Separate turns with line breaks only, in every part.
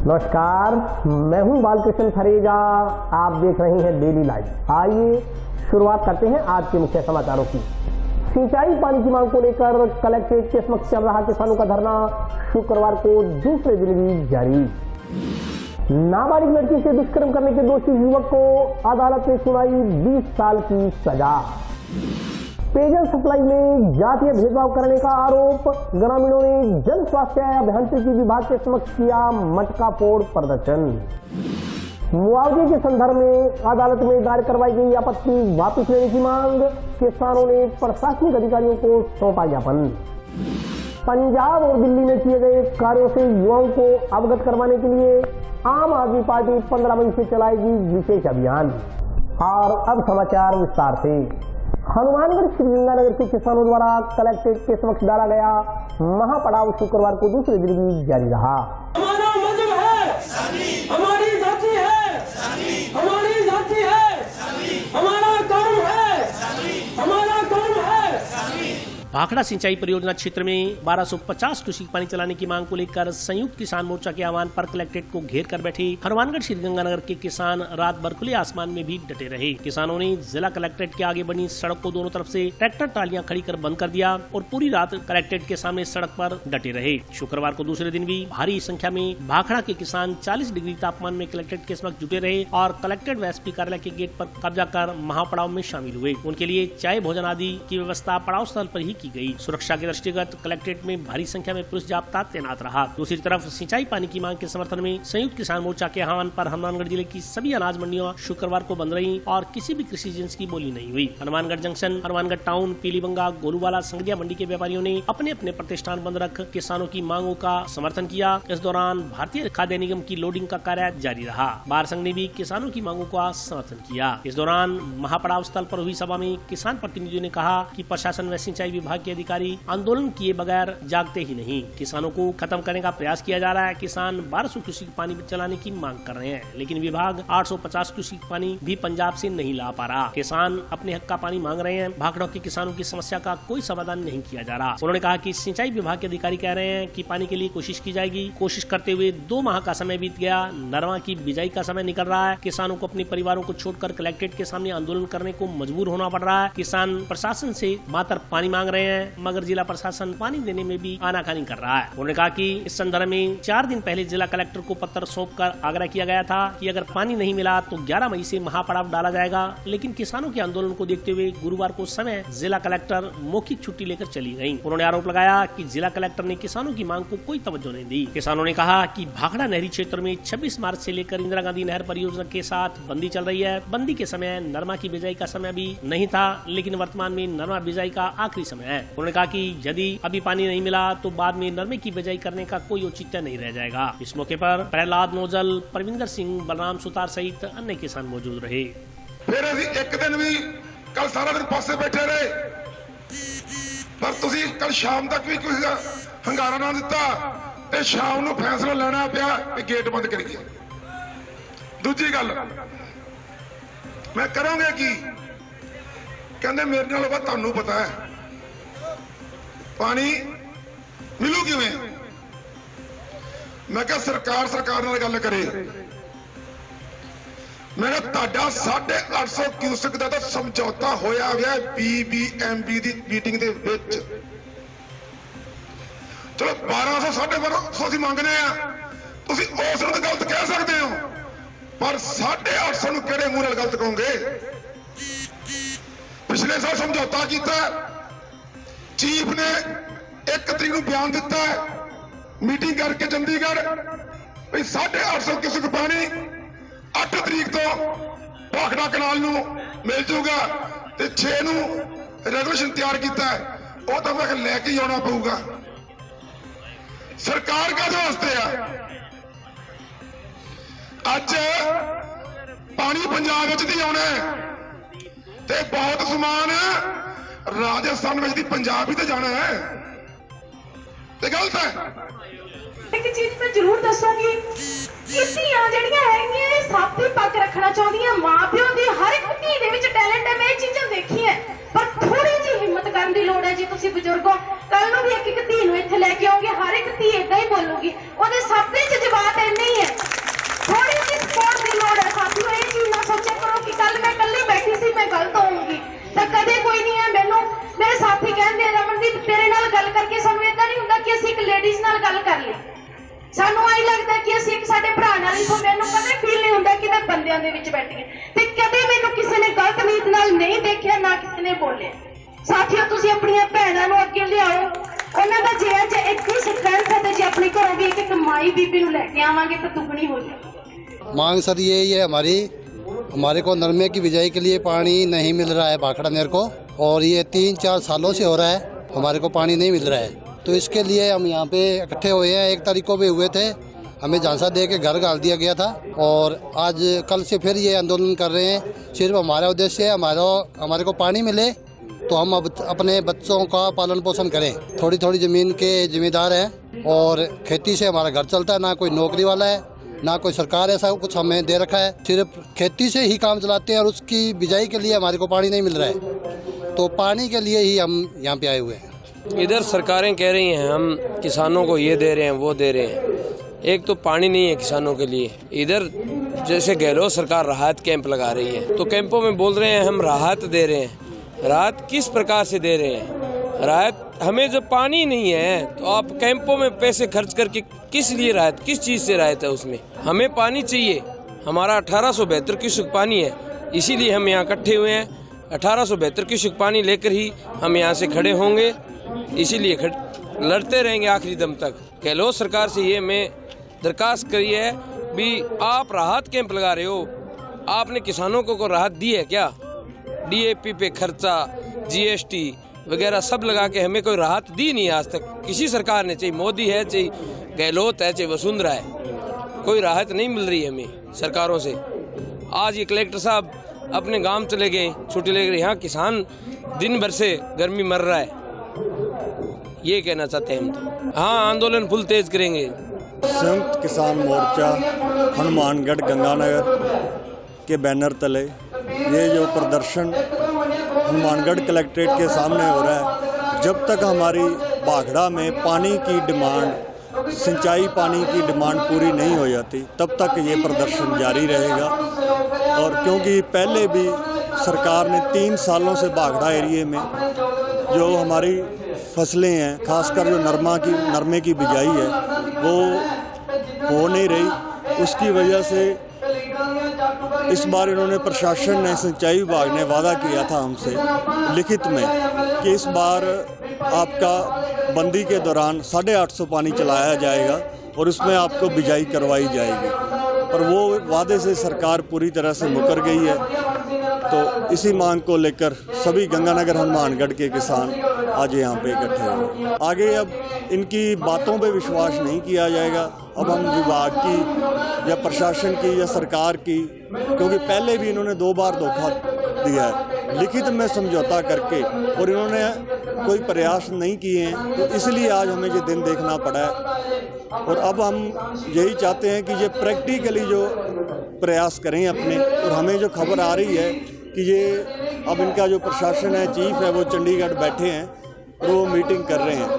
नमस्कार, मैं हूं बालकृष्ण फरेजा। आप देख रहे हैं डेली लाइव। आइए शुरुआत करते हैं आज के मुख्य समाचारों की। सिंचाई पानी की मांग को लेकर कलेक्ट्रेट के समक्ष चल रहा किसानों का धरना शुक्रवार को दूसरे दिन भी जारी। नाबालिग लड़की से दुष्कर्म करने के दोषी युवक को अदालत ने सुनाई 20 साल की सजा। पेयजल सप्लाई में जातीय भेदभाव करने का आरोप, ग्रामीणों ने जन स्वास्थ्य अभियांत्रिकी विभाग के समक्ष किया मटका फोड़ प्रदर्शन। मुआवजे के संदर्भ में अदालत में दायर करवाई गई आपत्ति वापस लेने की मांग, किसानों ने प्रशासनिक अधिकारियों को सौंपा ज्ञापन। पंजाब और दिल्ली में किए गए कार्यों से युवाओं को अवगत करवाने के लिए आम आदमी पार्टी 15 मई से चलाएगी विशेष अभियान। और अब समाचार विस्तार से। हनुमानगढ़ श्रीगंगानगर के किसानों द्वारा कलेक्ट्रेट के समक्ष डाला गया महापड़ाव शुक्रवार को दूसरे दिन भी जारी रहा।
हमारा मजहब है, हमारी जाति है, हमारी जाति है, हमारा कर्म है, हमारा कर्म है।
भाखड़ा सिंचाई परियोजना क्षेत्र में 1250 क्यूसेक पानी चलाने की मांग को लेकर संयुक्त किसान मोर्चा के आह्वान पर कलेक्ट्रेट को घेर कर बैठे हनुमानगढ़ श्रीगंगानगर के किसान रात भर खुले आसमान में भी डटे रहे। किसानों ने जिला कलेक्ट्रेट के आगे बनी सड़क को दोनों तरफ से ट्रैक्टर ट्रालियां खड़ी कर बंद कर दिया और पूरी रात कलेक्ट्रेट के सामने सड़क पर डटे रहे। शुक्रवार को दूसरे दिन भी भारी संख्या में भाखड़ा के किसान 40 डिग्री तापमान में कलेक्ट्रेट के समक्ष जुटे रहे और कलेक्ट्रेट व एसपी कार्यालय के गेट पर कब्जा कर महापड़ाव में शामिल हुए। उनके लिए चाय भोजन आदि की व्यवस्था पड़ाव स्थल पर ही की गई। सुरक्षा के दृष्टिगत कलेक्ट्रेट में भारी संख्या में पुलिस जाब्ता तैनात रहा। दूसरी तरफ सिंचाई पानी की मांग के समर्थन में संयुक्त किसान मोर्चा के आह्वान पर हनुमानगढ़ जिले की सभी अनाज मंडियां शुक्रवार को बंद रही और किसी भी कृषि एजेंसी की बोली नहीं हुई। हनुमानगढ़ जंक्शन, हनुमानगढ़ टाउन, पीलीबंगा, गोलूवाला, संगदिया मंडी के व्यापारियों ने अपने अपने प्रतिष्ठान बंद रख किसानों की मांगों का समर्थन किया। इस दौरान भारतीय खाद्य निगम की लोडिंग का कार्य जारी रहा। बार संघ ने भी किसानों की मांगों का समर्थन किया। इस दौरान महापड़ाव स्थल पर हुई सभा में किसान प्रतिनिधियों ने कहा कि प्रशासन व सिंचाई विभाग के अधिकारी आंदोलन किए बगैर जागते ही नहीं। किसानों को खत्म करने का प्रयास किया जा रहा है। किसान 1200 क्यूसेक पानी चलाने की मांग कर रहे हैं, लेकिन विभाग 850 क्यूसेक पानी भी पंजाब से नहीं ला पा रहा। किसान अपने हक का पानी मांग रहे हैं। भाखड़ा के किसानों की समस्या का कोई समाधान नहीं किया जा रहा। उन्होंने कहा कि सिंचाई विभाग के अधिकारी कह रहे हैं कि पानी के लिए कोशिश की जाएगी। कोशिश करते हुए 2 माह का समय बीत गया। नरवा की बिजाई का समय निकल रहा है। किसानों को अपने परिवारों को छोड़कर कलेक्ट्रेट के सामने आंदोलन करने को मजबूर होना पड़ रहा है। किसान प्रशासन से मात्र पानी मांग रहे हैं, मगर जिला प्रशासन पानी देने में भी आनाकानी कर रहा है। उन्होंने कहा कि इस संदर्भ में 4 दिन पहले जिला कलेक्टर को पत्र सौंपकर आग्रह किया गया था कि अगर पानी नहीं मिला तो 11 मई से महापड़ाव डाला जाएगा, लेकिन किसानों के आंदोलन को देखते हुए गुरुवार को समय जिला कलेक्टर मौखिक छुट्टी लेकर चली गयी। उन्होंने आरोप लगाया कि जिला कलेक्टर ने किसानों की मांग को कोई तवज्जो नहीं दी। किसानों ने कहा कि भाखड़ा नहरी क्षेत्र में 26 मार्च से लेकर इंदिरा गांधी नहर परियोजना के साथ बंदी चल रही है। बंदी के समय नरमा की बिजाई का समय भी नहीं था, लेकिन वर्तमान में नरमा बिजाई का आखिरी समय है। उन्होंने कहा कि यदि अभी पानी नहीं मिला तो बाद में नरमे की बिजाई करने का कोई औचित्य नहीं रह जाएगा। इस मौके पर प्रहलाद नोजल, परविंदर सिंह, बलराम सुतार सहित अन्य किसान मौजूद रहे।
फिर एक दिन भी कल सारा दिन पासे बैठे रहे, पर तुसी कल शाम तक भी कोई हंगारा ना दिता ते शाम ਨੂੰ फैसला लेना पिया कि गेट बंद करिए। दूजी गल मैं करूंगा कि कहंदे मेरे नाल बात तुहानू पता है पानी मिलू किवें। मैं क्या सरकार नाल गल करे। मेरा ताड़ा 850 क्यूसेक दा समझौता होया गया BBMB दी मीटिंग दे विच। चलो 1200 1250 ਅਸੀਂ ਮੰਗਦੇ ਆ, ਤੁਸੀਂ ਉਸ ਨੂੰ ਗਲਤ ਕਹਿ ਸਕਦੇ ਹੋ, ਪਰ 850 ਨੂੰ ਕਿਹੜੇ ਮੂੰਹ ਨਾਲ ਗਲਤ ਕਹੋਗੇ। ਪਿਛਲੇ ਸਾਲ ਸਮਝੌਤਾ ਕੀਤਾ, ਚੀਫ ਨੇ 1 ਤਰੀਕ ਨੂੰ ਬਿਆਨ ਦਿੱਤਾ मीटिंग करके चंडीगढ़ भी 850 क्यूसेक पानी 8 तरीक तो भाखड़ा कनाल नूं मिल जूगा ते 6 नूं रेजोल्यूशन तैयार किया है, वो तो मैं लैके ही आना पऊगा। सरकार काहदे वास्ते आ? अज पानी पंजाब विच दी आउणा ते बहुत समान राजस्थान विच दी पंजाब ही तो जाना है, ते गलत है।
एक चीज मैं जरूर दसूंगी कि धीआं ਜਿਹੜੀਆਂ ਹੈਗੀਆਂ ਨੇ ਸਭ ਦੀ ਪੱਕ ਰੱਖਣਾ ਚਾਹੁੰਦੀਆਂ। ਮਾਂ ਪਿਓ ਦੀ ਹਰ ਇੱਕ ਧੀ ਦੇ ਵਿੱਚ ਟੈਲੈਂਟ ਹੈ, ਮੈਂ ਇਹ ਚੀਜ਼ਾਂ ਦੇਖੀਆਂ, ਪਰ ਥੋੜੀ ਜਿਹੀ ਹਿੰਮਤ ਕਰਨ ਦੀ ਲੋੜ ਹੈ। ਜੀ ਤੁਸੀਂ ਬਜ਼ੁਰਗੋ ਕੱਲ ਨੂੰ ਵੀ ਇੱਕ ਧੀ ਨੂੰ ਇੱਥੇ ਲੈ ਕੇ ਆਓਗੇ, ਹਰ ਇੱਕ ਧੀ ਏਦਾਂ ਹੀ ਬੋਲੂਗੀ, ਉਹਦੇ ਸਭ ਦੇ ਜਜ਼ਬਾਤ ਇੰਨੇ ਹੀ ਹੈ। ਸਾਨੂੰ ਆਈ ਲੱਗਦਾ ਕਿ ਅਸੀਂ ਇੱਕ ਸਾਡੇ ਭਰਾ ਨਾਲ ਹੀ ਮੈਨੂੰ ਕਦੇ ਫੀਲ ਨਹੀਂ ਹੁੰਦਾ ਕਿ ਮੈਂ ਬੰਦਿਆਂ ਦੇ ਵਿੱਚ ਬੈਠੀ ਹਾਂ ਤੇ ਕਦੇ ਮੈਨੂੰ ਕਿਸੇ ਨੇ ਗਲਤ ਨੀਤ ਨਾਲ ਨਹੀਂ ਦੇਖਿਆ, ਨਾ ਕਿਸੇ ਨੇ ਬੋਲਿਆ। ਸਾਥੀਓ, ਤੁਸੀਂ ਆਪਣੀਆਂ ਭੈਣਾਂ ਨੂੰ ਅੱਗੇ ਲਿਆਓ, ਉਹਨਾਂ ਦਾ ਜੇ ਅੱਜ ਇੱਥੇ ਸਟਰੈਂਥ ਹੈ ਤੇ ਜੇ ਆਪਣੇ ਘਰੋਂ ਵੀ ਇੱਕ ਮਾਈ ਬੀਬੀ ਨੂੰ ਲੈ ਕੇ ਆਵਾਂਗੇ ਤਾਂ ਦੁੱਗਣੀ ਹੋ ਜਾਏਗੀ।
मांग सर यही है हमारे को नरमे की बिजाई के लिए पानी नहीं मिल रहा है भाखड़ा नहर को, और ये 3-4 सालों से हो रहा है, हमारे को पानी नहीं मिल रहा है। तो इसके लिए हम यहाँ पे इकट्ठे हुए हैं। 1 तारीख को भी हुए थे, हमें झांसा दे के घर गाल दिया गया था, और आज कल से फिर ये आंदोलन कर रहे हैं। सिर्फ हमारा उद्देश्य है हमारे को पानी मिले तो हम अब अपने बच्चों का पालन पोषण करें। थोड़ी थोड़ी ज़मीन के जिम्मेदार हैं, और खेती से हमारा घर चलता है। ना कोई नौकरी वाला है, ना कोई सरकार ऐसा कुछ हमें दे रखा है। सिर्फ खेती से ही काम चलाते हैं, और उसकी बिजाई के लिए हमारे को पानी नहीं मिल रहा है। तो पानी के लिए ही हम यहाँ पे आए हुए हैं।
इधर सरकारें कह रही हैं हम किसानों को ये दे रहे हैं, वो दे रहे हैं। एक तो पानी नहीं है किसानों के लिए। इधर जैसे गहलोत सरकार राहत कैंप लगा रही है, तो कैंपों में बोल रहे हैं हम राहत दे रहे हैं। राहत किस प्रकार से दे रहे हैं? राहत हमें जब पानी नहीं है तो आप कैंपों में पैसे खर्च करके किस लिए राहत, किस चीज़ से राहत है उसमें? हमें पानी चाहिए। हमारा 1872 क्यूसेक पानी है, इसीलिए हम यहाँ इकट्ठे हुए हैं। 1872 क्यूसेक पानी लेकर ही हम यहाँ से खड़े होंगे, इसीलिए लड़ते रहेंगे आखिरी दम तक। गहलोत सरकार से ये मैं दरखास्त करी है भी, आप राहत कैंप लगा रहे हो, आपने किसानों को राहत दी है क्या? DAP पे खर्चा, GST वगैरह सब लगा के हमें कोई राहत दी नहीं आज तक किसी सरकार ने, चाहे मोदी है, चाहे गहलोत है, चाहे वसुंधरा है। कोई राहत नहीं मिल रही हमें सरकारों से। आज ये कलेक्टर साहब अपने गांव चले गए, छुट्टी ले गए। यहाँ किसान दिन भर से गर्मी मर रहा है। ये कहना चाहते हैं हम तो। हाँ, आंदोलन फुल तेज करेंगे।
संयुक्त किसान मोर्चा हनुमानगढ़ गंगानगर के बैनर तले ये जो प्रदर्शन हनुमानगढ़ कलेक्ट्रेट के सामने हो रहा है, जब तक हमारी भाखड़ा में पानी की डिमांड, सिंचाई पानी की डिमांड पूरी नहीं हो जाती, तब तक ये प्रदर्शन जारी रहेगा। और क्योंकि पहले भी सरकार ने 3 सालों से भाखड़ा एरिए में जो हमारी फसलें हैं, खासकर जो नरमे की बिजाई है, वो हो नहीं रही। उसकी वजह से इस बार इन्होंने, प्रशासन ने, सिंचाई विभाग ने वादा किया था हमसे लिखित में कि इस बार आपका बंदी के दौरान 850 पानी चलाया जाएगा और उसमें आपको बिजाई करवाई जाएगी, पर वो वादे से सरकार पूरी तरह से मुकर गई है। तो इसी मांग को लेकर सभी गंगानगर हनुमानगढ़ के किसान आज यहाँ पे इकट्ठे हुए। आगे अब इनकी बातों पे विश्वास नहीं किया जाएगा। अब हम विभाग की या प्रशासन की या सरकार की, क्योंकि पहले भी इन्होंने 2 बार धोखा दिया है लिखित में समझौता करके, और इन्होंने कोई प्रयास नहीं किए हैं, तो इसलिए आज हमें ये दिन देखना पड़ा है। और अब हम यही चाहते हैं कि ये प्रैक्टिकली जो प्रयास करें अपने, और हमें जो खबर आ रही है कि ये अब इनका जो प्रशासन है, चीफ है, वो चंडीगढ़ बैठे हैं और वो मीटिंग कर रहे हैं,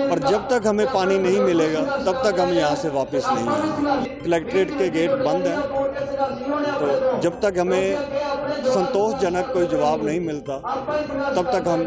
पर जब तक हमें पानी नहीं मिलेगा तब तक हम यहाँ से वापस नहीं आएंगे। कलेक्ट्रेट के गेट बंद हैं, तो जब तक हमें संतोषजनक कोई जवाब नहीं मिलता तब तक हम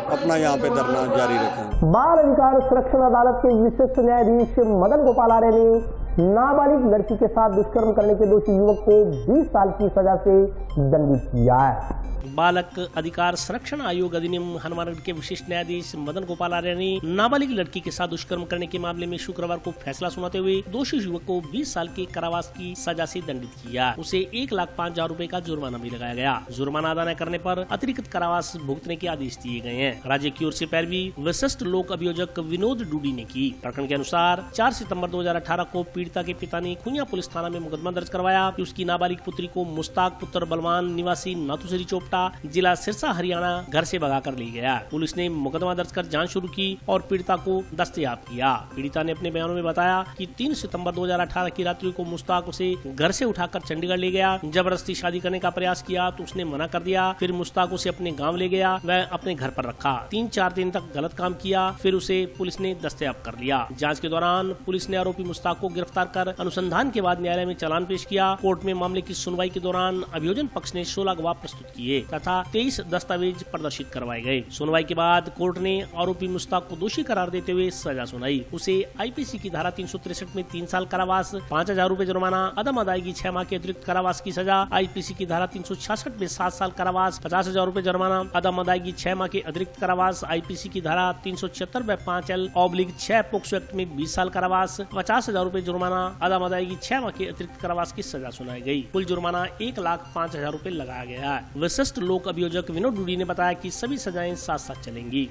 अपना यहाँ पे धरना जारी रखेंगे।
बाल अधिकार संरक्षण अदालत के विशिष्ट न्यायाधीश मदन गोपाल आर्य ने नाबालिग लड़की के साथ दुष्कर्म करने के दोषी युवक को 20 साल की सजा से दंडित किया है।
बालक अधिकार संरक्षण आयोग अधिनियम हनुमानगढ़ के विशिष्ट न्यायाधीश मदन गोपाल आर्य ने नाबालिग लड़की के साथ दुष्कर्म करने के मामले में शुक्रवार को फैसला सुनाते हुए दोषी युवक को 20 साल के कारावास की सजा से दंडित किया। उसे 1,05,000 रुपए का जुर्माना भी लगाया गया। जुर्माना अदा न करने पर अतिरिक्त कारावास भुगतने के आदेश दिए गए हैं। राज्य की ओर से पैरवी विशिष्ट लोक अभियोजक विनोद डूडी ने की। प्रकरण के अनुसार 4 सितम्बर 2018 को पीड़िता के पिता ने खुनिया पुलिस थाना में मुकदमा दर्ज करवाया कि उसकी नाबालिग पुत्री को मुश्ताक पुत्र बलवान निवासी नाथुसरी चोपटा जिला सिरसा हरियाणा घर से भगा कर ले गया। पुलिस ने मुकदमा दर्ज कर जांच शुरू की और पीड़िता को दस्तयाब किया। पीड़िता ने अपने बयानों में बताया कि 3 सितंबर 2018 की रात्रि को मुश्ताक उसे घर से उठाकर चंडीगढ़ ले गया। जबरदस्ती शादी करने का प्रयास किया तो उसने मना कर दिया। फिर मुश्ताक उसे अपने गाँव ले गया, वह अपने घर पर रखा। 3-4 दिन तक गलत काम किया, फिर उसे पुलिस ने दस्तयाब कर लिया। जाँच के दौरान पुलिस ने आरोपी मुश्ताक को गिरफ्तार कर अनुसंधान के बाद न्यायालय में चालान पेश किया। कोर्ट में मामले की सुनवाई के दौरान अभियोजन पक्ष ने 16 गवाह प्रस्तुत किए। तथा 23 दस्तावेज प्रदर्शित करवाए गए। सुनवाई के बाद कोर्ट ने आरोपी मुश्ताक को दोषी करार देते हुए सजा सुनाई। उसे आईपीसी की धारा 363 में 3 साल कारावास, 5,000 रूपए जुर्माना, अदम अदायगी 6 माह के अतिरिक्त कारावास की सजा, आईपीसी की धारा 366 में 7 साल कारावास, 50,000 रूपए जुर्माना, अदम अदायगी 6 माह के अतिरिक्त कारावास, आईपीसी की धारा 376 में 5L/6 पोक्सो एक्ट में 20 साल कारावास, 50,000 रूपए जुर्माना, अदम अदायगी 6 माह के अतिरिक्त कारावास की सजा सुनाई गई। कुल जुर्माना 1,05,000 रूपए लगाया गया है। विशिष्ट लोक अभियोजक विनोद डूडी ने बताया कि सभी सजाएं साथ साथ चलेंगी।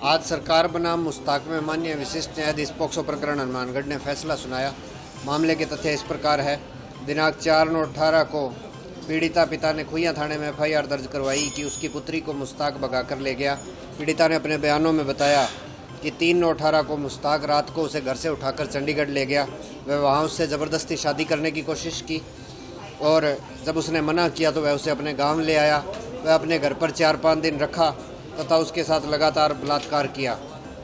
आज सरकार बनाम मुश्ताक में माननीय विशिष्ट न्यायाधीश पोक्सो प्रकरण हनुमानगढ़ ने फैसला सुनाया। मामले के तथ्य इस प्रकार है। दिनांक 4/9/18 को पीड़िता पिता ने खुइया थाने में FIR दर्ज करवाई कि उसकी पुत्री को मुश्ताक भगा कर ले गया। पीड़िता ने अपने बयानों में बताया कि 3/9/18 को मुश्ताक रात को उसे घर से उठाकर चंडीगढ़ ले गया। वह वहाँ उससे ज़बरदस्ती शादी करने की कोशिश की और जब उसने मना किया तो वह उसे अपने गाँव ले आया। वह अपने घर पर 4-5 दिन रखा तथा उसके साथ लगातार बलात्कार किया।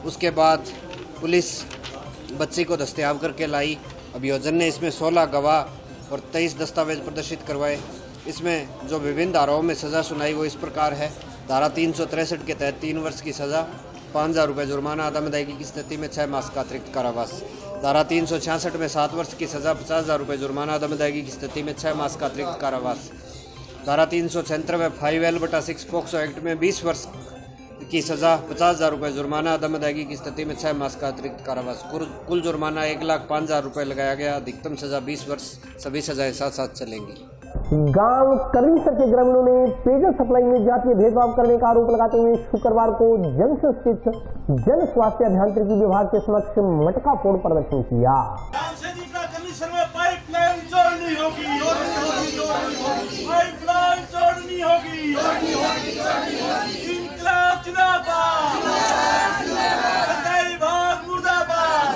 उसके बाद पुलिस बच्ची को दस्तयाब करके लाई। अभियोजन ने इसमें 16 गवाह और 23 दस्तावेज प्रदर्शित करवाए। इसमें जो विभिन्न धाराओं में सज़ा सुनाई वो इस प्रकार है। धारा 363 के तहत 3 वर्ष की सज़ा, 5,000 रूपए जुर्माना, अदम अदायगी की स्थिति में 6 मास का अतिरिक्त कारावास। धारा 366 में 7 वर्ष की सज़ा, 50,000 रूपए जुर्माना, अदम अदायगी की स्थिति में 6 मास का अतिरिक्त कारावास। धारा 376 में 5L/6 पोक्सो एक्ट में 20 वर्ष की सज़ा, 50,000 रूपए जुर्माना, अदम अदायगी की स्थिति में 6 मास का अतिरिक्त कारावास। कुल जुर्माना 1,05,000 रूपए लगाया गया। अधिकतम सज़ा 20 वर्ष। सभी सजाएं साथ साथ चलेंगी।
गांव करनीसर के ग्रामीणों ने पेयजल सप्लाई में जातीय भेदभाव करने का आरोप लगाते हुए शुक्रवार को जंक्शन स्थित जन स्वास्थ्य अभियांत्रिकी विभाग के समक्ष मटका फोड़ प्रदर्शन किया।
करनीसर में पाइपलाइन जोड़नी होगी, पाइपलाइन जोड़नी होगी, इंकलाब जिंदाबाद, भाग मुर्दाबाद।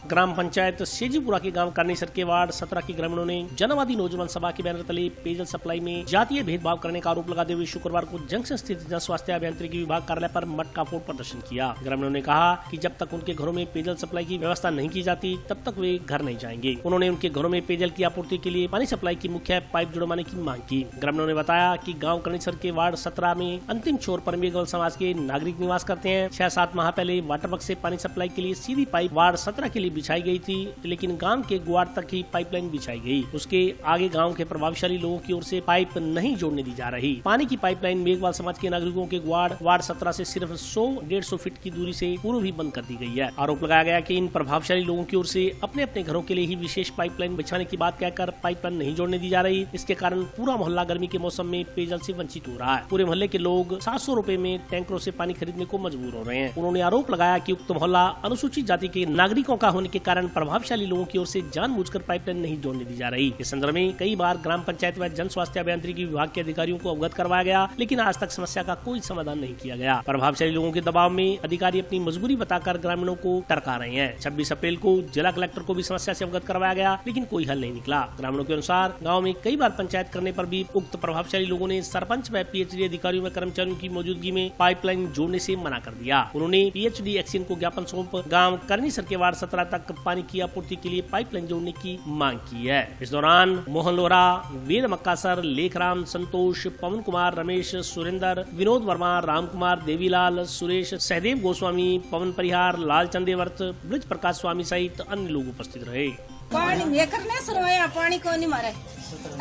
ग्राम पंचायत सेजीपुरा के गांव करनीसर के वार्ड 17 के ग्रामीणों ने जनवादी नौजवान सभा के बैनर तले पेयजल सप्लाई में जातीय भेदभाव करने का आरोप लगाते हुए शुक्रवार को जंक्शन स्थित जन स्वास्थ्य अभियांत्रिकी विभाग कार्यालय पर मटका फोड़ प्रदर्शन किया। ग्रामीणों ने कहा कि जब तक उनके घरों में पेयजल सप्लाई की व्यवस्था नहीं की जाती तब तक वे घर नहीं जाएंगे। उन्होंने उनके घरों में पेयजल की आपूर्ति के लिए पानी सप्लाई की मुख्य पाइप जुड़वाने की मांग की। ग्रामीणों ने बताया कि गाँव करनीसर के वार्ड 17 में अंतिम छोर पर मेघवल समाज के नागरिक निवास करते हैं। 6-7 माह पहले वाटर वर्क से पानी सप्लाई के लिए सीधी पाइप वार्ड 17 के लिए बिछाई गई थी, लेकिन गांव के गुआड़ तक ही पाइपलाइन बिछाई गई। उसके आगे गांव के प्रभावशाली लोगों की ओर से पाइप नहीं जोड़ने दी जा रही। पानी की पाइपलाइन मेघवाल समाज के नागरिकों के गुआड़ वार्ड 17 से सिर्फ 100-150 फीट की दूरी से पूर्व ही बंद कर दी गई है। आरोप लगाया गया कि इन प्रभावशाली लोगों की ओर से अपने अपने घरों के लिए ही विशेष पाइपलाइन बिछाने की बात कहकर पाइपलाइन नहीं जोड़ने दी जा रही। इसके कारण पूरा मोहल्ला गर्मी के मौसम में पेयजल से वंचित हो रहा है। पूरे मोहल्ले के लोग 700 रुपए में टैंकरों से पानी खरीदने को मजबूर हो रहे हैं। उन्होंने आरोप लगाया कि उक्त मोहल्ला अनुसूचित जाति के नागरिकों का होने के कारण प्रभावशाली लोगों की ओर से जानबूझकर पाइपलाइन नहीं जोड़ने दी जा रही। इस संदर्भ में कई बार ग्राम पंचायत व जन स्वास्थ्य अभियांत्रिकी विभाग के अधिकारियों को अवगत करवाया गया, लेकिन आज तक समस्या का कोई समाधान नहीं किया गया। प्रभावशाली लोगों के दबाव में अधिकारी अपनी मजबूरी बताकर ग्रामीणों को टरका रहे हैं। 26 अप्रैल को जिला कलेक्टर को भी समस्या से अवगत करवाया गया, लेकिन कोई हल नहीं निकला। ग्रामीणों के अनुसार गाँव में कई बार पंचायत करने पर भी उक्त प्रभावशाली लोगों ने सरपंच व PhD अधिकारियों व कर्मचारियों की मौजूदगी में पाइपलाइन जोड़ने से मना कर दिया। उन्होंने PhD एक्शन को ज्ञापन सौंप गाँव करनीसर के वार्ड 17 तक पानी की आपूर्ति के लिए पाइपलाइन जोड़ने की मांग की है। इस दौरान मोहन लोहरा, वेद मक्कासर, लेखराम, संतोष, पवन कुमार, रमेश, सुरेंद्र, विनोद वर्मा, राम कुमार, देवीलाल, सुरेश, सहदेव गोस्वामी, पवन परिहार, लाल चंदेवर्त, ब्रज प्रकाश स्वामी सहित अन्य लोग उपस्थित रहे।
पानी मेकर ने सरवाया, पानी को नहीं मारे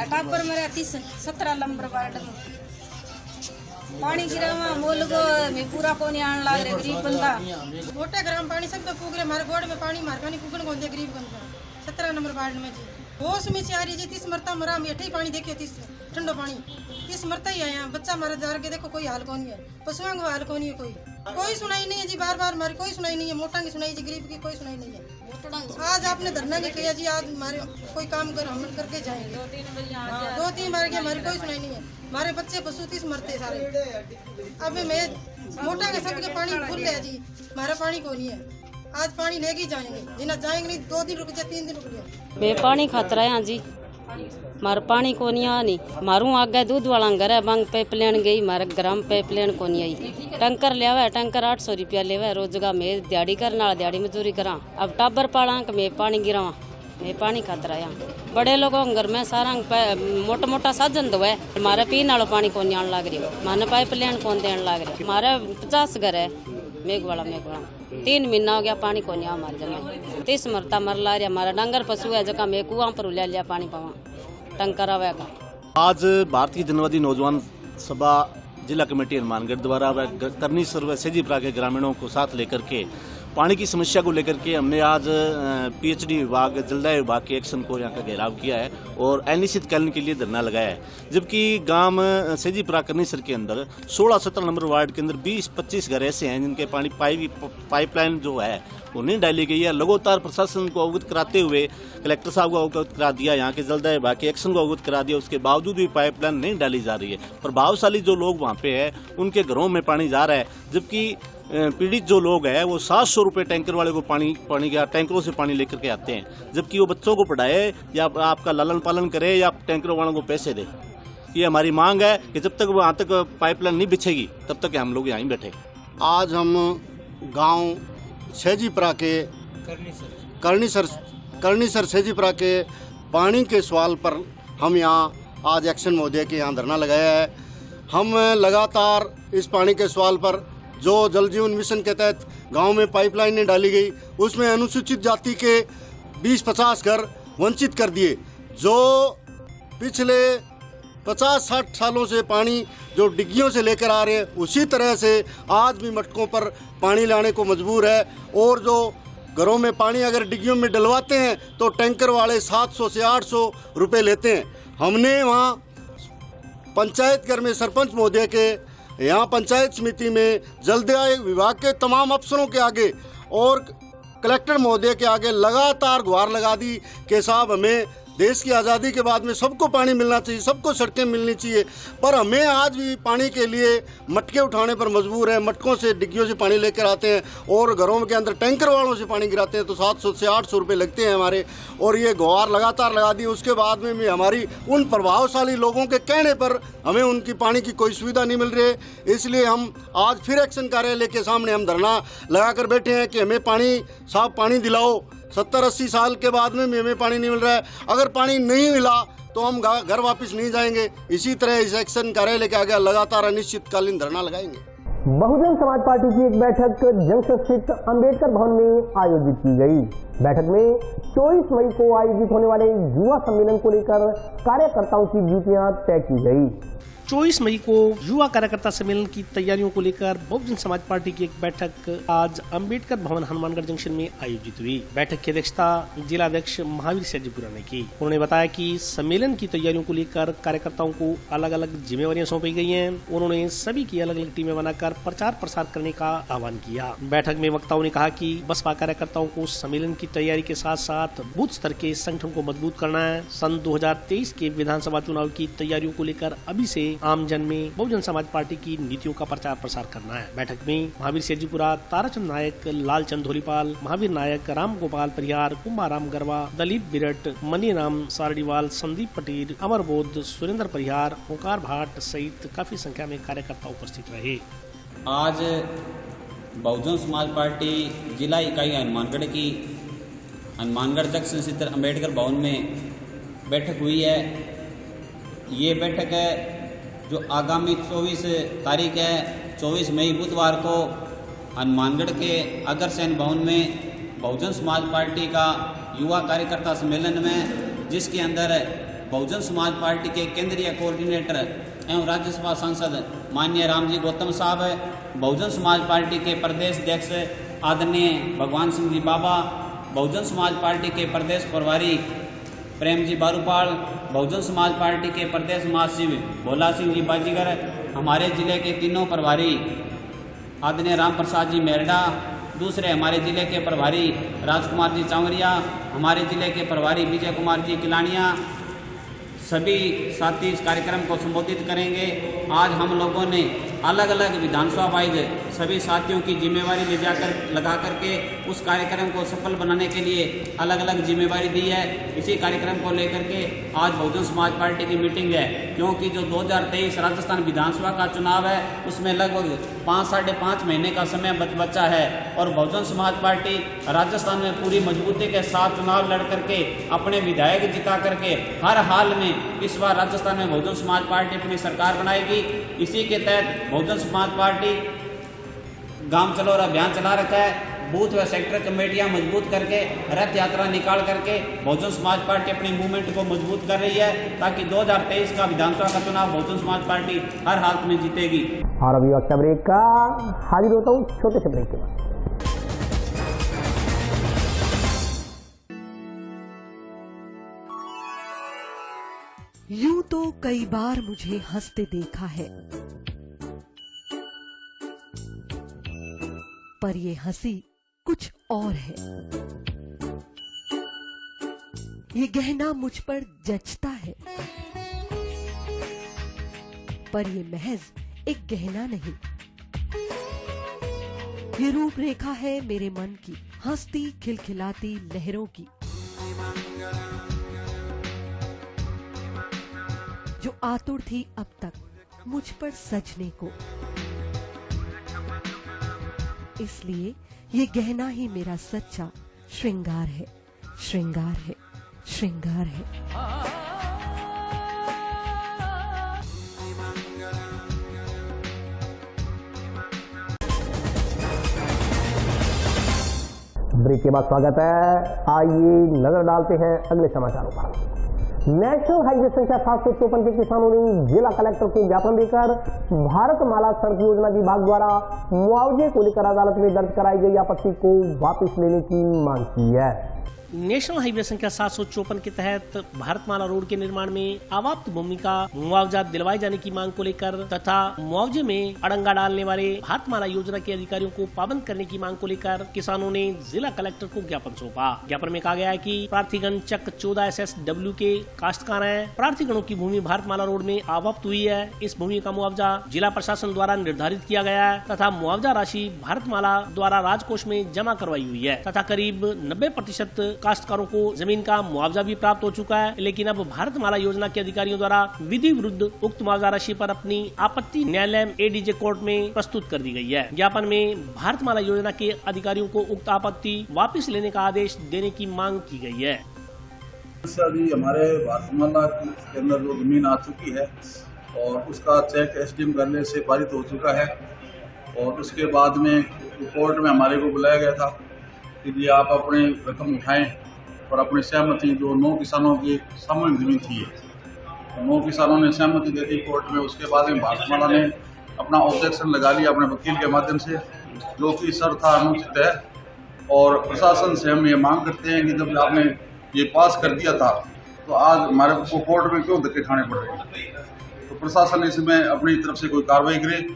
टापर मेरा 17 नंबर वार्ड में पानी गिरा मोल गो मैं पूरा पानी आने लग रहे गरीब बंदा मोटे ग्राम पानी सब तो पूग रहे मारे गोड़ में पानी मार पानी पुगन को दे गरीब बंदा 17 नंबर वार्ड में जी होश में से आ रही जी 30 मरता मरा मीठे पानी देखियो 30 ठंडो पानी 30 मरता ही आया बच्चा मारा जा के देखो कोई हाल कौन है पशुओं को हाल कौन है कोई सुनाई नहीं है जी बार बार मारी कोई सुनाई नहीं है मोटा की सुनाई जी गरीब की कोई सुनाई नहीं है। आज आपने धरना नहीं किया जी आज हमारे कोई काम कर हम करके जाएंगे 2-3 बार के हमारी कोई सुनाई नहीं है हमारे बच्चे पशु 30 मरते सारे अब मैं मोटा के सबके पानी फुल है जी हमारा पानी को नहीं है आज पानी लेके जाएंगे जिना जाएंगे नहीं 2 दिन रुक जाए 3 दिन रुक जाए
मैं पानी खतरा है जी मार पानी को नहीं आनी मारू आगे दूध वाला घर है बंग पाइपलाइन गई मारे ग्राम पाइपलाइन को नहीं आई टंकर ले आवे टंकर 800 रुपया ले रोजगार में दिहाड़ी करना दिहाड़ी मजदूरी करा अब टाबर पाला मैं पानी गिरावा मैं पानी खतरा है। बड़े लोगों के घर में सारा मोटा मोटा साधन तो है, हमारे पीने वाला पानी कौन आने लग रही, माने पाइप लाइन कौन देने लग रही। हमारे 50 घर है, मेघवाड़ा 3 महीना हो गया पानी को नहीं हमारे जमे 30 मरता मर ला रहा। हमारा डंगर पशु है जगह में कुआं पर ले लिया पानी पावा टंकर आवेगा।
आज भारतीय जनवादी नौजवान सभा जिला कमेटी हनुमानगढ़ द्वारा करनी सर्वे सेजीपुरा के ग्रामीणों को साथ लेकर के पानी की समस्या को लेकर के हमने आज पीएचडी विभाग जलदाय विभाग के एक्शन को यहाँ का घेराव किया है और अनिश्चित कालीन के लिए धरना लगाया है। जबकि गांव सेजीपुरा करनीसर के अंदर 16-17 नंबर वार्ड के अंदर 20-25 घर ऐसे हैं जिनके पानी पाइपलाइन जो है वो नहीं डाली गई है। लगातार प्रशासन को अवगत कराते हुए कलेक्टर साहब को अवगत करा दिया, यहाँ के जलदाय विभाग के एक्शन को अवगत करा दिया, उसके बावजूद भी पाइपलाइन नहीं डाली जा रही है। प्रभावशाली जो लोग वहाँ पे है उनके घरों में पानी जा रहा है, जबकि पीड़ित जो लोग हैं वो 700 रुपये टैंकर वाले को पानी का टैंकरों से पानी लेकर के आते हैं, जबकि वो बच्चों को पढ़ाए या आपका लालन पालन करे या टैंकरों वालों को पैसे दे। ये हमारी मांग है कि जब तक वहाँ तक पाइपलाइन नहीं बिछेगी तब तक हम लोग यहाँ बैठे।
आज हम गांव सेजीपुरा के करनीसर सेजीपुरा के पानी के सवाल पर हम यहाँ आज एक्शन महोदय के यहाँ धरना लगाया है। हम लगातार इस पानी के सवाल पर जो जल जीवन मिशन के तहत गांव में पाइपलाइन नहीं डाली गई उसमें अनुसूचित जाति के 20-50 घर वंचित कर दिए। जो पिछले 50-60 सालों से पानी जो डिग्गियों से लेकर आ रहे हैं उसी तरह से आज भी मटकों पर पानी लाने को मजबूर है। और जो घरों में पानी अगर डिग्गियों में डलवाते हैं तो टैंकर वाले 700 से 800 रुपये लेते हैं। हमने वहाँ पंचायत घर में सरपंच महोदय के यहाँ पंचायत समिति में जलदाय विभाग के तमाम अफसरों के आगे और कलेक्टर महोदय के आगे लगातार गुहार लगा दी कि साहब हमें देश की आज़ादी के बाद में सबको पानी मिलना चाहिए, सबको सड़कें मिलनी चाहिए, पर हमें आज भी पानी के लिए मटके उठाने पर मजबूर है। मटकों से डिग्गियों से पानी लेकर आते हैं और घरों के अंदर टैंकर वालों से पानी गिराते हैं तो 700 से 800 रुपये लगते हैं हमारे। और ये गुहार लगातार लगा दी, उसके बाद में भी हमारी उन प्रभावशाली लोगों के कहने पर हमें उनकी पानी की कोई सुविधा नहीं मिल रही है। इसलिए हम आज फिर एक्शन कार्यालय के सामने हम धरना लगा कर बैठे हैं कि हमें पानी साफ पानी दिलाओ। 70-80 साल के बाद में भी हमें पानी नहीं मिल रहा है। अगर पानी नहीं मिला तो हम घर वापस नहीं जाएंगे। इसी तरह इस एक्शन कार्यालय के आगे लगातार अनिश्चितकालीन धरना लगाएंगे।
बहुजन समाज पार्टी की एक बैठक जंक्शन स्थित अंबेडकर भवन में आयोजित की गई। बैठक में 24 मई को आयोजित होने वाले युवा सम्मेलन को लेकर कार्यकर्ताओं की ड्यूटियां तय की गई।
24 मई को युवा कार्यकर्ता सम्मेलन की तैयारियों को लेकर बहुजन समाज पार्टी की एक बैठक आज अंबेडकर भवन हनुमानगढ़ जंक्शन में आयोजित हुई। बैठक की अध्यक्षता जिला अध्यक्ष महावीर सेजीपुरा ने की। उन्होंने बताया कि सम्मेलन की तैयारियों को लेकर कार्यकर्ताओं को अलग अलग जिम्मेवारियां सौंपी गई हैं। उन्होंने सभी की अलग अलग टीमें बनाकर प्रचार प्रसार करने का आह्वान किया। बैठक में वक्ताओं ने कहा कि बसपा कार्यकर्ताओं को सम्मेलन की तैयारी के साथ साथ बूथ स्तर के संगठन को मजबूत करना है। सन 2023 के विधानसभा चुनाव की तैयारियों को लेकर अभी से आम जन में बहुजन समाज पार्टी की नीतियों का प्रचार प्रसार करना है। बैठक में महावीर सेजीपुरा, ताराचंद नायक, लालचंद धोलीपाल, महावीर नायक, राम गोपाल परिहार, कुंभाराम गरवा, दलीप बिरट, मनीराम सारडीवाल, संदीप पटेल, अमर बोध, सुरेंद्र परिहार, ओंकार भाट सहित काफी संख्या में कार्यकर्ता उपस्थित रहे।
आज बहुजन समाज पार्टी जिला इकाई हनुमानगढ़ की हनुमानगढ़ जंक्शन स्थित अंबेडकर भवन में बैठक हुई है। ये बैठक है जो आगामी 24 तारीख है 24 मई बुधवार को हनुमानगढ़ के अग्रसेन भवन में बहुजन समाज पार्टी का युवा कार्यकर्ता सम्मेलन में, जिसके अंदर बहुजन समाज पार्टी के केंद्रीय कोऑर्डिनेटर एवं राज्यसभा सांसद माननीय रामजी गौतम साहब, बहुजन समाज पार्टी के प्रदेश अध्यक्ष आदरणीय भगवान सिंह जी बाबा, बहुजन समाज पार्टी के प्रदेश प्रभारी प्रेम जी बारूपाल, बहुजन समाज पार्टी के प्रदेश महासचिव भोला सिंह जी बाजीगर, हमारे जिले के तीनों प्रभारी आदरणीय राम प्रसाद जी मेरडा, दूसरे हमारे जिले के प्रभारी राजकुमार जी चावरिया, हमारे जिले के प्रभारी विजय कुमार जी किलानिया, सभी साथी इस कार्यक्रम को संबोधित करेंगे। आज हम लोगों ने अलग अलग विधानसभा वाइज सभी साथियों की जिम्मेवारी लगा करके उस कार्यक्रम को सफल बनाने के लिए अलग अलग जिम्मेवारी दी है। इसी कार्यक्रम को लेकर के आज बहुजन समाज पार्टी की मीटिंग है, क्योंकि जो 2023 राजस्थान विधानसभा का चुनाव है उसमें लगभग 5-5.5 महीने का समय बचा है और बहुजन समाज पार्टी राजस्थान में पूरी मजबूती के साथ चुनाव लड़ करके अपने विधायक जिता करके हर हाल में इस बार राजस्थान में बहुजन समाज पार्टी अपनी सरकार बनाएगी। इसी के तहत बहुजन समाज पार्टी गांव चलो और अभियान चला रखा है। बूथ व सेक्टर कमेटियां मजबूत करके रथ यात्रा निकाल करके बहुजन समाज पार्टी अपनी मूवमेंट को मजबूत कर रही है, ताकि 2023 का विधानसभा का चुनाव बहुजन समाज पार्टी हर हालत में जीतेगी।
और अभी वक्त ब्रेक का, हाजिर होता हूँ छोटे से ब्रेक के बाद।
यूं तो कई बार मुझे हंसते देखा है, पर ये हंसी कुछ और है। ये गहना मुझ पर जचता है, पर ये महज एक गहना नहीं, ये रूपरेखा है मेरे मन की, हंसती खिलखिलाती लहरों की, जो आतुर थी अब तक मुझ पर सजने को। इसलिए ये गहना ही मेरा सच्चा श्रृंगार है, श्रृंगार है, श्रृंगार है।
ब्रेक के बाद स्वागत है। आइए नजर डालते हैं अगले समाचारों पर। नेशनल हाईवे संख्या 754 के किसानों ने जिला कलेक्टर को ज्ञापन देकर भारतमाला सड़क योजना विभाग द्वारा मुआवजे को लेकर अदालत में दर्ज कराई गई आपत्ति को वापस लेने की मांग की है।
नेशनल हाईवे संख्या 754 के तहत भारतमाला रोड के निर्माण में अवाप्त भूमि का मुआवजा दिलवाए जाने की मांग को लेकर तथा मुआवजे में अड़ंगा डालने वाले भारतमाला योजना के अधिकारियों को पाबंद करने की मांग को लेकर किसानों ने जिला कलेक्टर को ज्ञापन सौंपा। ज्ञापन में कहा गया है कि प्रार्थीगण चक 14 SSW के काश्तकार हैं। प्रार्थीगणों की भूमि भारतमाला रोड में अवाप्त हुई है। इस भूमि का मुआवजा जिला प्रशासन द्वारा निर्धारित किया गया है तथा मुआवजा राशि भारतमाला द्वारा राजकोष में जमा करवाई हुई है तथा करीब 90% काश्तकारों को जमीन का मुआवजा भी प्राप्त हो चुका है। लेकिन अब भारतमाला योजना के अधिकारियों द्वारा विधि विरुद्ध उक्त मुआवजा राशि पर अपनी आपत्ति न्यायालय ADJ कोर्ट में प्रस्तुत कर दी गई है। ज्ञापन में भारतमाला योजना के अधिकारियों को उक्त आपत्ति वापस लेने का आदेश देने की मांग की गई है।
अभी हमारे भारतमाला के अंदर जो जमीन आ चुकी है और उसका चेक SDM करने से पारित हो चुका है और उसके बाद में कोर्ट में हमारे को बुलाया गया था कि जी आप अपने रकम उठाएं और अपनी सहमति जो 9 किसानों की सामूहिक जमीन थी, 9 किसानों ने सहमति दे दी कोर्ट में। उसके बाद में भारतमाला ने अपना ऑब्जेक्शन लगा लिया अपने वकील के माध्यम से, जो कि सर था अनुचित है और प्रशासन से हम ये मांग करते हैं कि जब आपने ये पास कर दिया था तो आज हमारे को कोर्ट में क्यों धक्के खाने पड़ रहे हैं। तो प्रशासन इसमें अपनी तरफ से कोई कार्रवाई करे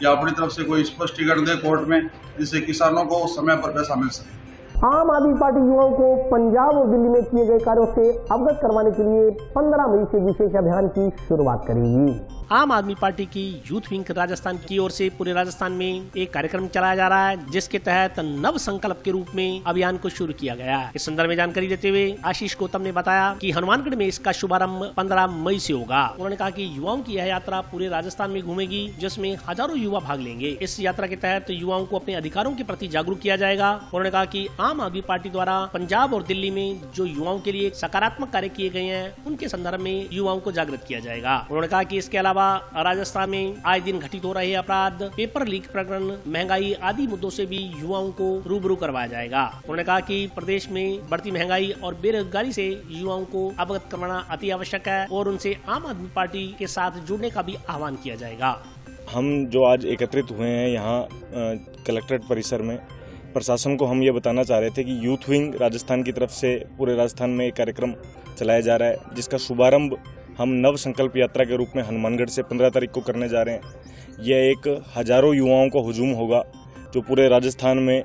या अपनी तरफ से कोई स्पष्टीकरण दे कोर्ट में, जिससे किसानों को समय पर पैसा मिल सके।
आम आदमी पार्टी युवाओं को पंजाब और दिल्ली में किए गए कार्यों से अवगत करवाने के लिए 15 मई से विशेष अभियान की शुरुआत करेगी।
आम आदमी पार्टी की यूथ विंग राजस्थान की ओर से पूरे राजस्थान में एक कार्यक्रम चलाया जा रहा है, जिसके तहत नव संकल्प के रूप में अभियान को शुरू किया गया है। इस संदर्भ में जानकारी देते हुए आशीष गौतम ने बताया कि हनुमानगढ़ में इसका शुभारंभ 15 मई से होगा। उन्होंने कहा कि युवाओं की यह यात्रा पूरे राजस्थान में घूमेगी, जिसमें हजारों युवा भाग लेंगे। इस यात्रा के तहत युवाओं को अपने अधिकारों के प्रति जागरूक किया जाएगा। उन्होंने कहा कि आम आदमी पार्टी द्वारा पंजाब और दिल्ली में जो युवाओं के लिए सकारात्मक कार्य किए गए हैं, उनके संदर्भ में युवाओं को जागृत किया जाएगा। उन्होंने कहा कि इसके अलावा राजस्थान में आए दिन घटित हो रहे अपराध, पेपर लीक प्रकरण, महंगाई आदि मुद्दों से भी युवाओं को रूबरू करवाया जाएगा। उन्होंने कहा कि प्रदेश में बढ़ती महंगाई और बेरोजगारी से युवाओं को अवगत करवाना अति आवश्यक है और उनसे आम आदमी पार्टी के साथ जुड़ने का भी आह्वान किया जाएगा।
हम जो आज एकत्रित हुए हैं यहाँ कलेक्ट्रेट परिसर में, प्रशासन को हम ये बताना चाह रहे थे कि यूथ विंग राजस्थान की तरफ से पूरे राजस्थान में एक कार्यक्रम चलाया जा रहा है, जिसका शुभारंभ हम नव संकल्प यात्रा के रूप में हनुमानगढ़ से 15 तारीख को करने जा रहे हैं। यह एक हजारों युवाओं का हुजूम होगा जो पूरे राजस्थान में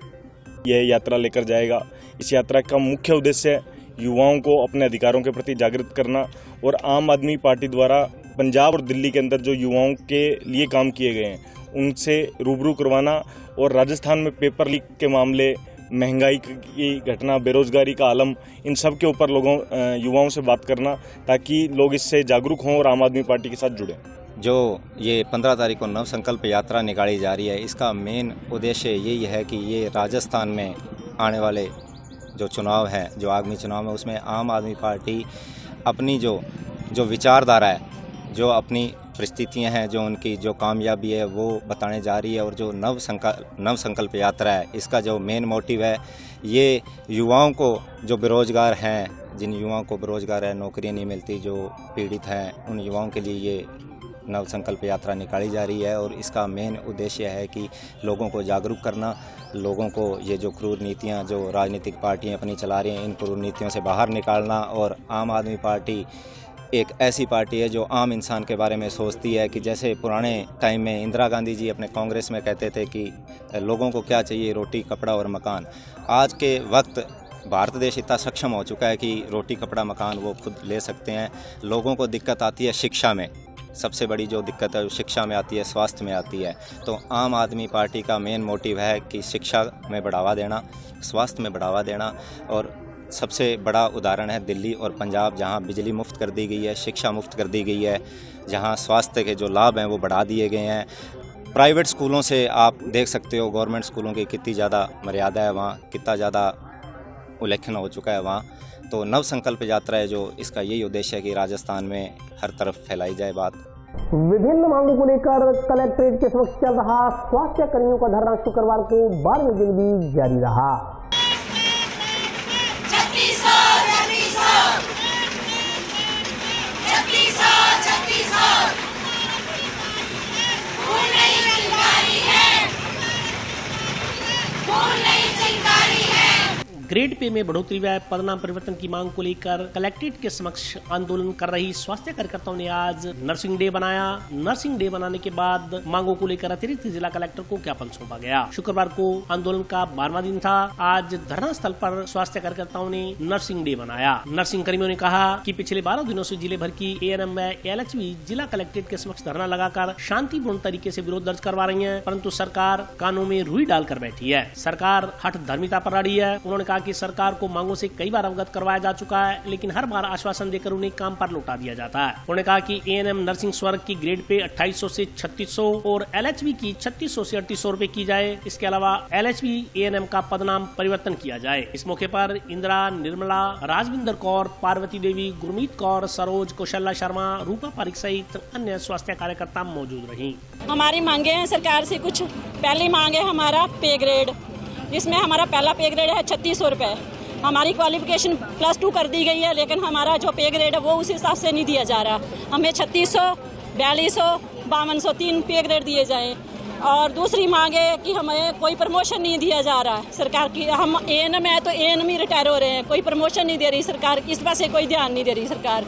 यह यात्रा लेकर जाएगा। इस यात्रा का मुख्य उद्देश्य युवाओं को अपने अधिकारों के प्रति जागृत करना और आम आदमी पार्टी द्वारा पंजाब और दिल्ली के अंदर जो युवाओं के लिए काम किए गए हैं उनसे रूबरू करवाना और राजस्थान में पेपर लीक के मामले, महंगाई की घटना, बेरोजगारी का आलम, इन सब के ऊपर युवाओं से बात करना ताकि लोग इससे जागरूक हों और आम आदमी पार्टी के साथ जुड़ें।
जो ये 15 तारीख को नव संकल्प यात्रा निकाली जा रही है, इसका मेन उद्देश्य यही है कि ये राजस्थान में आने वाले जो चुनाव है, जो आगामी चुनाव है, उसमें आम आदमी पार्टी अपनी जो विचारधारा है, जो अपनी परिस्थितियां हैं, जो उनकी जो कामयाबी है वो बताने जा रही है। और जो नव संकल्प यात्रा है, इसका जो मेन मोटिव है, ये युवाओं को जो बेरोजगार हैं, जिन युवाओं को बेरोजगार है, नौकरियां नहीं मिलती, जो पीड़ित हैं, उन युवाओं के लिए ये नव संकल्प यात्रा निकाली जा रही है। और इसका मेन उद्देश्य है कि लोगों को जागरूक करना, लोगों को ये जो क्रूर नीतियां जो राजनीतिक पार्टियां अपनी चला रही हैं, इन क्रूर नीतियों से बाहर निकालना। और आम आदमी पार्टी एक ऐसी पार्टी है जो आम इंसान के बारे में सोचती है कि जैसे पुराने टाइम में इंदिरा गांधी जी अपने कांग्रेस में कहते थे कि लोगों को क्या चाहिए, रोटी, कपड़ा और मकान। आज के वक्त भारत देश इतना सक्षम हो चुका है कि रोटी, कपड़ा, मकान वो खुद ले सकते हैं। लोगों को दिक्कत आती है शिक्षा में, सबसे बड़ी जो दिक्कत है शिक्षा में आती है, स्वास्थ्य में आती है। तो आम आदमी पार्टी का मेन मोटिव है कि शिक्षा में बढ़ावा देना, स्वास्थ्य में बढ़ावा देना। और सबसे बड़ा उदाहरण है दिल्ली और पंजाब, जहां बिजली मुफ्त कर दी गई है, शिक्षा मुफ्त कर दी गई है, जहां स्वास्थ्य के जो लाभ हैं वो बढ़ा दिए गए हैं। प्राइवेट स्कूलों से आप देख सकते हो गवर्नमेंट स्कूलों की कितनी ज़्यादा मर्यादा है, वहाँ कितना ज़्यादा उल्लेखन हो चुका है वहाँ। तो नव संकल्प यात्रा है जो इसका यही उद्देश्य है कि राजस्थान में हर तरफ फैलाई जाए बात।
विभिन्न मांगों को लेकर कलेक्ट्रेट के समक्ष चल रहा स्वास्थ्य कर्मियों का धरना शुक्रवार को 12वें दिन भी जारी रहा।
ग्रेड पे में बढ़ोतरी व पदनाम परिवर्तन की मांग को लेकर कलेक्ट्रेट के समक्ष आंदोलन कर रही स्वास्थ्य कार्यकर्ताओं ने आज नर्सिंग डे बनाया। नर्सिंग डे बनाने के बाद मांगों को लेकर अतिरिक्त जिला कलेक्टर को ज्ञापन सौंपा गया। शुक्रवार को आंदोलन का 12वां दिन था। आज धरना स्थल पर स्वास्थ्य कार्यकर्ताओं ने नर्सिंग डे मनाया। नर्सिंग कर्मियों ने कहा कि पिछले 12 दिनों से जिले भर की ANM व LHV जिला कलेक्ट्रेट के समक्ष धरना लगाकर शांतिपूर्ण तरीके से विरोध दर्ज करवा रही है, परंतु सरकार कानों में रुई डालकर बैठी है। सरकार हठ धर्मिता पर अड़ी है। उन्होंने कहा कि सरकार को मांगों से कई बार अवगत करवाया जा चुका है, लेकिन हर बार आश्वासन देकर उन्हें काम पर लौटा दिया जाता है। उन्होंने कहा कि ANM नर्सिंग स्वर्ग की ग्रेड पे 2800 से 3600 और LHV की 3600 से 3800 रुपए की जाए। इसके अलावा LHV ANM का पदनाम परिवर्तन किया जाए। इस मौके पर इंदिरा, निर्मला, राजविंदर कौर, पार्वती देवी, गुरमीत कौर, सरोज, कौशल्या शर्मा, रूपा पारिक सहित अन्य स्वास्थ्य कार्यकर्ता मौजूद रही।
हमारी मांगे हैं सरकार से कुछ। पहली मांग है हमारा पे ग्रेड, जिसमें हमारा पहला पे ग्रेड है 3600 रुपये। हमारी क्वालिफिकेशन +2 कर दी गई है, लेकिन हमारा जो पे ग्रेड है वो उस हिसाब से नहीं दिया जा रहा। हमें 3600, 4200, 5200 3 पे ग्रेड दिए जाएं। और दूसरी मांग है कि हमें कोई प्रमोशन नहीं दिया जा रहा है सरकार की। हम ANM है तो ANM ही रिटायर हो रहे हैं, कोई प्रमोशन नहीं दे रही सरकार, इस बात से कोई ध्यान नहीं दे रही सरकार।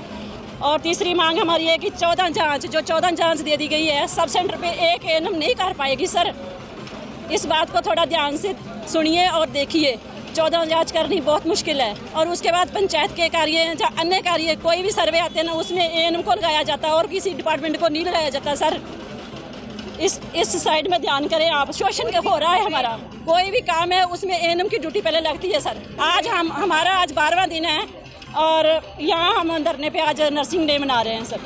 और तीसरी मांग हमारी है कि 14 जाँच दे दी गई है, सब सेंटर पे एक ANM नहीं कर पाएगी सर। इस बात को थोड़ा ध्यान से सुनिए और देखिए। 14 जांच करनी बहुत मुश्किल है। और उसके बाद पंचायत के कार्य हैं, या अन्य कार्य, कोई भी सर्वे आते हैं ना, उसमें ANM को लगाया जाता है और किसी डिपार्टमेंट को नहीं लगाया जाता। सर इस साइड में ध्यान करें आप। शोषण हो रहा है हमारा, कोई भी काम है उसमें ANM की ड्यूटी पहले लगती है सर। आज हमारा 12वां दिन है और यहाँ हम धरने पे आज नर्सिंग डे मना रहे हैं सर।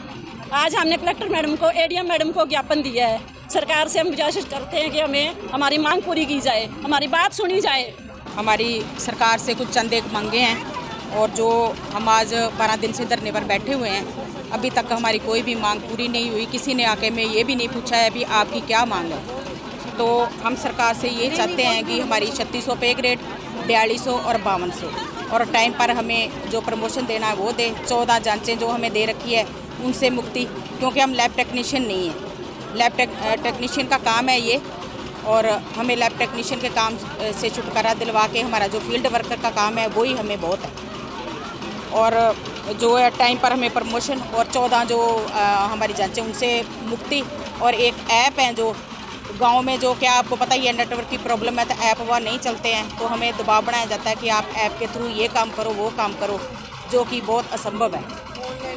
आज हमने कलेक्टर मैडम को, ADM मैडम को ज्ञापन दिया है। सरकार से हम गुजारिश करते हैं कि हमें हमारी मांग पूरी की जाए, हमारी बात सुनी जाए।
हमारी सरकार से कुछ चंदे मांगे हैं और जो हम आज 12 दिन से धरने पर बैठे हुए हैं, अभी तक हमारी कोई भी मांग पूरी नहीं हुई। किसी ने आके हमें ये भी नहीं पूछा है अभी आपकी क्या मांग है। तो हम सरकार से ये चाहते हैं कि हमारी 3600 पे ग्रेड, 4200 और 5200 और टाइम पर हमें जो प्रमोशन देना है वो दे। 14 जांचें जो हमें दे रखी है उनसे मुक्ति, क्योंकि हम लैब टेक्नीशियन नहीं हैं। लैब टेक्नीशियन का काम है ये, और हमें लैब टेक्नीशियन के काम से छुटकारा दिलवा के हमारा जो फील्ड वर्कर का काम है वही हमें बहुत है। और जो है टाइम पर हमें प्रमोशन और 14 जो हमारी जांचें उनसे मुक्ति। और एक ऐप है जो गांव में, जो क्या आपको पता ही है नेटवर्क की प्रॉब्लम है, तो ऐप वह नहीं चलते हैं, तो हमें दबाव बनाया जाता है कि आप ऐप के थ्रू ये काम करो वो काम करो, जो कि बहुत असंभव है।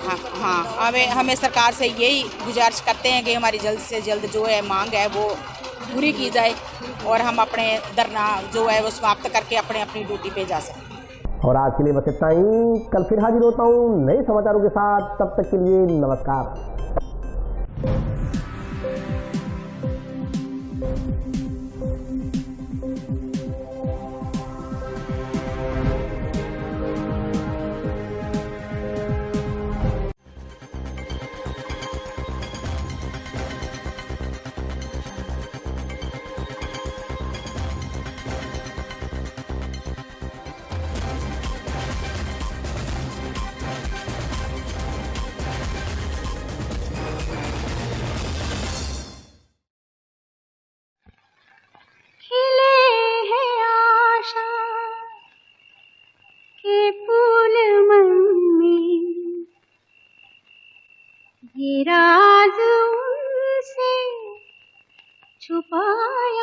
हाँ हमें सरकार से यही गुजारिश करते हैं कि हमारी जल्द से जल्द जो है मांग है वो पूरी की जाए और हम अपने धरना जो है वो समाप्त करके अपनी ड्यूटी पे जा सकें।
और आज के लिए बस इतना ही। कल फिर हाजिर होता हूँ नए समाचारों के साथ। तब तक के लिए नमस्कार।
ये राज उनसे छुपाया